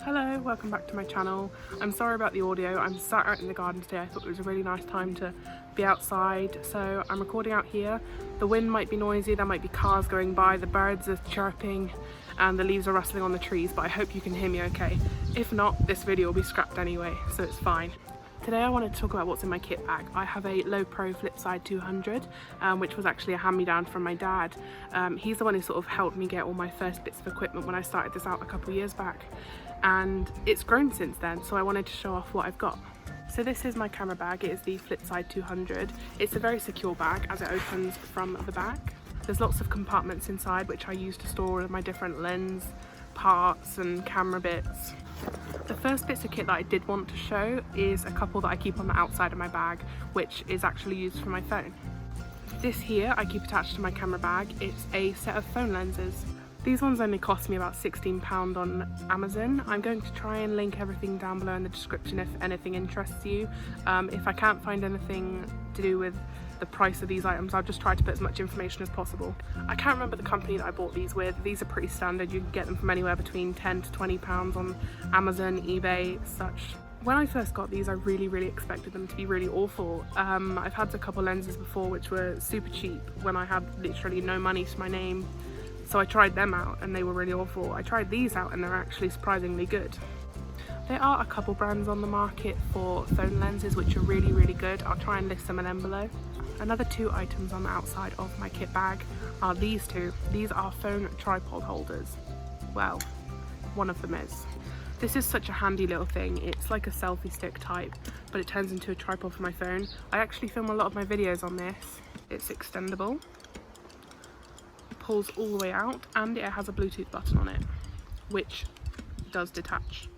Hello, welcome back to my channel. I'm sorry about the audio. I'm sat out in the garden today. I thought it was a really nice time to be outside, so I'm recording out here. The wind might be noisy, there might be cars going by, the birds are chirping and the leaves are rustling on the trees, but I hope you can hear me okay. If not, this video will be scrapped anyway, so it's fine. Today I wanted to talk about what's in my kit bag. I have a Lowepro Flipside 200, which was actually a hand-me-down from my dad. He's the one who sort of helped me get all my first bits of equipment when I started this out a couple of years back. And it's grown since then, so I wanted to show off what I've got. So this is my camera bag. It is the Flipside 200. It's a very secure bag as it opens from the back. There's lots of compartments inside which I use to store all of my different lens parts and camera bits. The first bits of kit that I did want to show is a couple that I keep on the outside of my bag, which is actually used for my phone. This here I keep attached to my camera bag. It's a set of phone lenses. These ones only cost me about £16 on Amazon. I'm going to try and link everything down below in the description if anything interests you. If I can't find anything to do with the price of these items, I'll just try to put as much information as possible. I can't remember the company that I bought these with. These are pretty standard. You can get them from anywhere between £10 to £20 on Amazon, eBay, such. When I first got these, I really expected them to be really awful. I've had a couple lenses before which were super cheap when I had literally no money to my name. So I tried them out and they were really awful. I tried these out and they're actually surprisingly good. There are a couple brands on the market for phone lenses which are really good. I'll try and list them in below. Another two items on the outside of my kit bag are these two. These are phone tripod holders. Well, one of them is. This is such a handy little thing. It's like a selfie stick type, but it turns into a tripod for my phone. I actually film a lot of my videos on this. It's extendable, pulls all the way out, and it has a Bluetooth button on it, which does detach.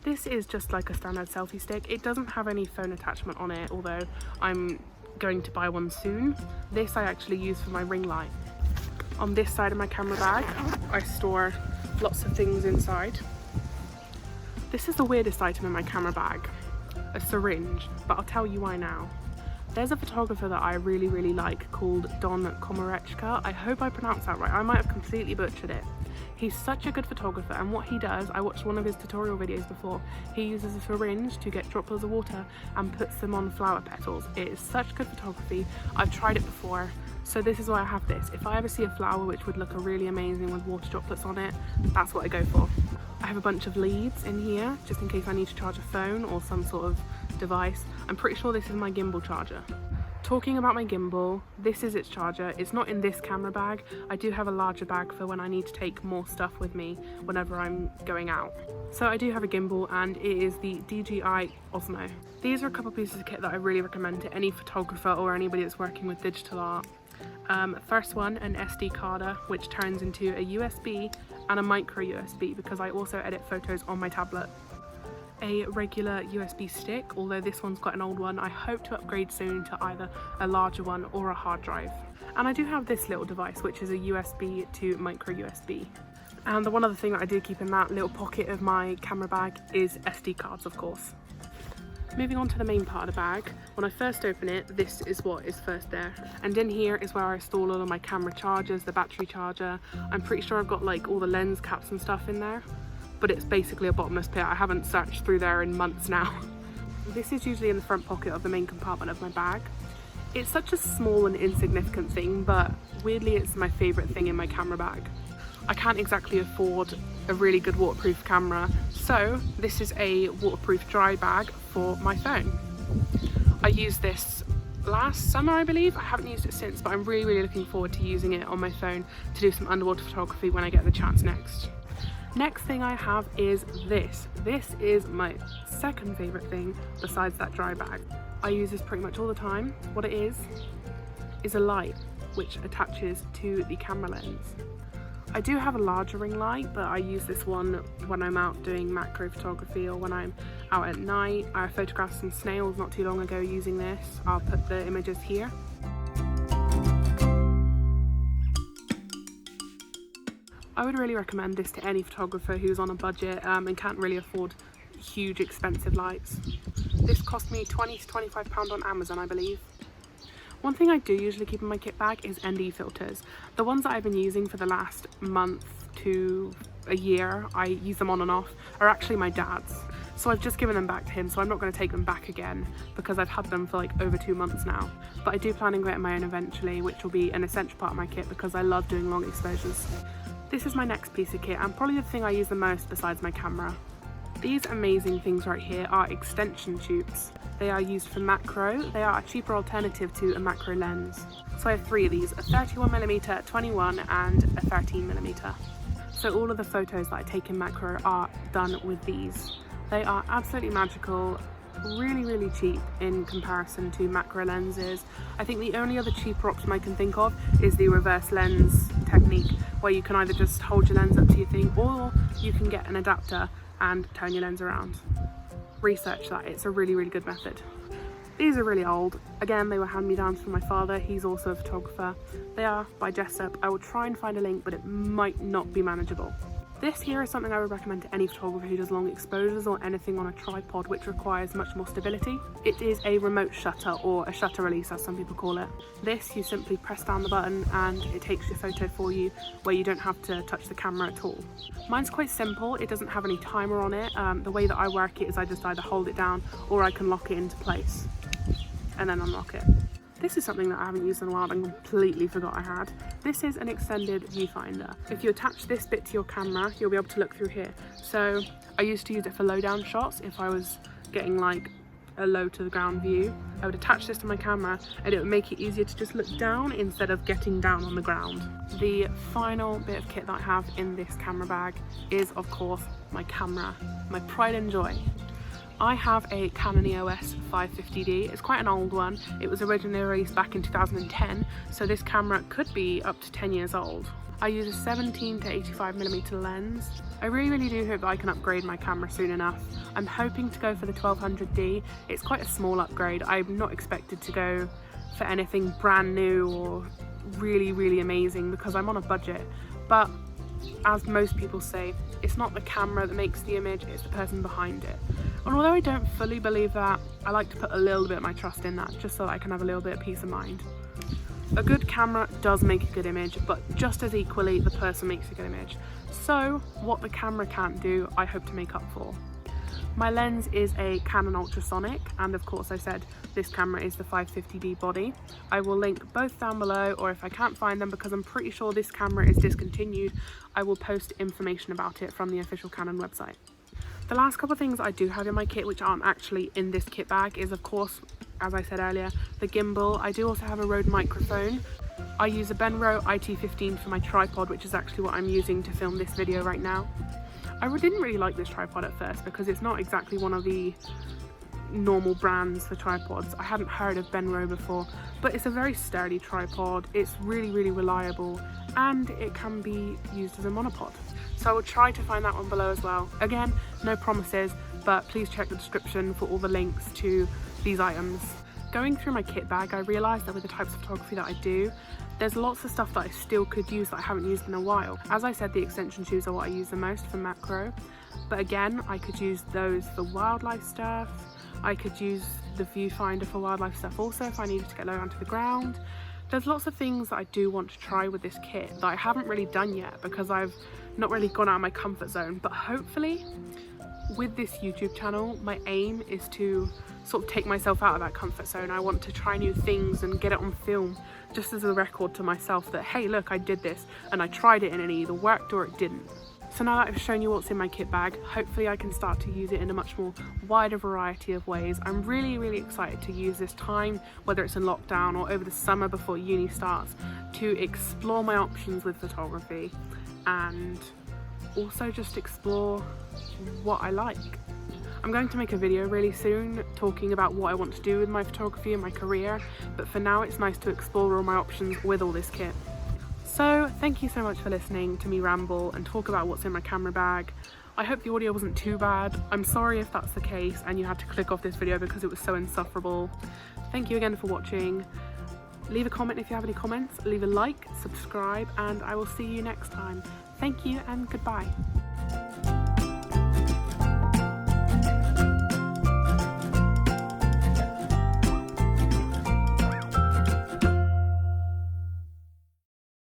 This is just like a standard selfie stick. It doesn't have any phone attachment on it, although I'm going to buy one soon. This I actually use for my ring light. On this side of my camera bag, I store lots of things inside. This is the weirdest item in my camera bag, a syringe, but I'll tell you why now. There's a photographer that I really like called Don Komarechka. I hope I pronounced that right. I might have completely butchered it. He's such a good photographer, and what he does, I watched one of his tutorial videos before, he uses a syringe to get droplets of water and puts them on flower petals. It is such good photography. I've tried it before, so this is why I have this. If I ever see a flower which would look really amazing with water droplets on it, that's what I go for. I have a bunch of leads in here, just in case I need to charge a phone or some sort of device. I'm pretty sure this is my gimbal charger. Talking about my gimbal, this is its charger. It's not in this camera bag. I do have a larger bag for when I need to take more stuff with me whenever I'm going out. So I do have a gimbal, and it is the DJI Osmo. These are a couple pieces of kit that I really recommend to any photographer or anybody that's working with digital art. First one, an SD card, which turns into a USB and a micro USB because I also edit photos on my tablet. A regular USB stick, although this one's got an old one. I hope to upgrade soon to either a larger one or a hard drive. And I do have this little device, which is a USB to micro USB. And the one other thing that I do keep in that little pocket of my camera bag is SD cards, of course. Moving on to the main part of the bag, when I first open it, this is what is first there. And in here is where I store all of my camera chargers, the battery charger. I'm pretty sure I've got like all the lens caps and stuff in there, but it's basically a bottomless pit. I haven't searched through there in months now. This is usually in the front pocket of the main compartment of my bag. It's such a small and insignificant thing, but weirdly it's my favourite thing in my camera bag. I can't exactly afford a really good waterproof camera, so this is a waterproof dry bag for my phone. I used this last summer, I believe. I haven't used it since, but I'm really looking forward to using it on my phone to do some underwater photography when I get the chance next. Next thing I have is this. This is my second favourite thing besides that dry bag. I use this pretty much all the time. What it is a light which attaches to the camera lens. I do have a larger ring light, but I use this one when I'm out doing macro photography or when I'm out at night. I photographed some snails not too long ago using this. I'll put the images here. I would really recommend this to any photographer who's on a budget and can't really afford huge expensive lights. This cost me £20 to £25 on Amazon, I believe. One thing I do usually keep in my kit bag is ND filters. The ones that I've been using for the last month to a year, I use them on and off, are actually my dad's. So I've just given them back to him, so I'm not going to take them back again because I've had them for like over 2 months now. But I do plan on getting my own eventually, which will be an essential part of my kit because I love doing long exposures. This is my next piece of kit and probably the thing I use the most besides my camera. These amazing things right here are extension tubes. They are used for macro. They are a cheaper alternative to a macro lens. So I have 3 of these, a 31mm, 21 and a 13mm. So all of the photos that I take in macro are done with these. They are absolutely magical, really cheap in comparison to macro lenses. I think the only other cheaper option I can think of is the reverse lens technique, where you can either just hold your lens up to your thing or you can get an adapter and turn your lens around. Research that, it's a really good method. These are really old. Again, they were hand-me-downs from my father. He's also a photographer. They are by Jessup. I will try and find a link, but it might not be manageable. This here is something I would recommend to any photographer who does long exposures or anything on a tripod which requires much more stability. It is a remote shutter, or a shutter release as some people call it. This, you simply press down the button and it takes your photo for you, where you don't have to touch the camera at all. Mine's quite simple, it doesn't have any timer on it. The way that I work it is I just either hold it down or I can lock it into place and then unlock it. This is something that I haven't used in a while and completely forgot I had. This is an extended viewfinder. If you attach this bit to your camera, you'll be able to look through here. So I used to use it for low down shots. If I was getting like a low to the ground view, I would attach this to my camera and it would make it easier to just look down instead of getting down on the ground. The final bit of kit that I have in this camera bag is, of course, my camera, my pride and joy. I have a Canon EOS 550D. It's quite an old one. It was originally released back in 2010, so this camera could be up to 10 years old. I use a 17 to 85mm lens. I really do hope that I can upgrade my camera soon enough. I'm hoping to go for the 1200D. It's quite a small upgrade. I'm not expected to go for anything brand new or really amazing because I'm on a budget. But as most people say, it's not the camera that makes the image, it's the person behind it. And although I don't fully believe that, I like to put a little bit of my trust in that, just so that I can have a little bit of peace of mind. A good camera does make a good image, but just as equally, the person makes a good image. So what the camera can't do, I hope to make up for. My lens is a Canon ultrasonic, and of course I said this camera is the 550D body. I will link both down below, or if I can't find them because I'm pretty sure this camera is discontinued, I will post information about it from the official Canon website. The last couple of things I do have in my kit which aren't actually in this kit bag is, of course, as I said earlier, the gimbal. I do also have a Rode microphone. I use a Benro IT15 for my tripod, which is actually what I'm using to film this video right now. I didn't really like this tripod at first because it's not exactly one of the normal brands for tripods. I hadn't heard of Benro before, but it's a very sturdy tripod. It's really reliable, and it can be used as a monopod. So I will try to find that one below as well. Again, no promises, but please check the description for all the links to these items. Going through my kit bag, I realised that with the types of photography that I do, there's lots of stuff that I still could use that I haven't used in a while. As I said, the extension tubes are what I use the most for macro, but again, I could use those for wildlife stuff. I could use the viewfinder for wildlife stuff also if I needed to get low down to the ground. There's lots of things that I do want to try with this kit that I haven't really done yet because I've not really gone out of my comfort zone, but hopefully with this YouTube channel, my aim is to sort of take myself out of that comfort zone. I want to try new things and get it on film, just as a record to myself that, hey, look, I did this and I tried it and it either worked or it didn't. So now that I've shown you what's in my kit bag, hopefully I can start to use it in a much more wider variety of ways. I'm really excited to use this time, whether it's in lockdown or over the summer before uni starts, to explore my options with photography and also just explore what I like. I'm going to make a video really soon talking about what I want to do with my photography and my career, but for now it's nice to explore all my options with all this kit. So thank you so much for listening to me ramble and talk about what's in my camera bag. I hope the audio wasn't too bad. I'm sorry if that's the case and you had to click off this video because it was so insufferable. Thank you again for watching. Leave a comment if you have any comments, leave a like, subscribe, and I will see you next time. Thank you and goodbye.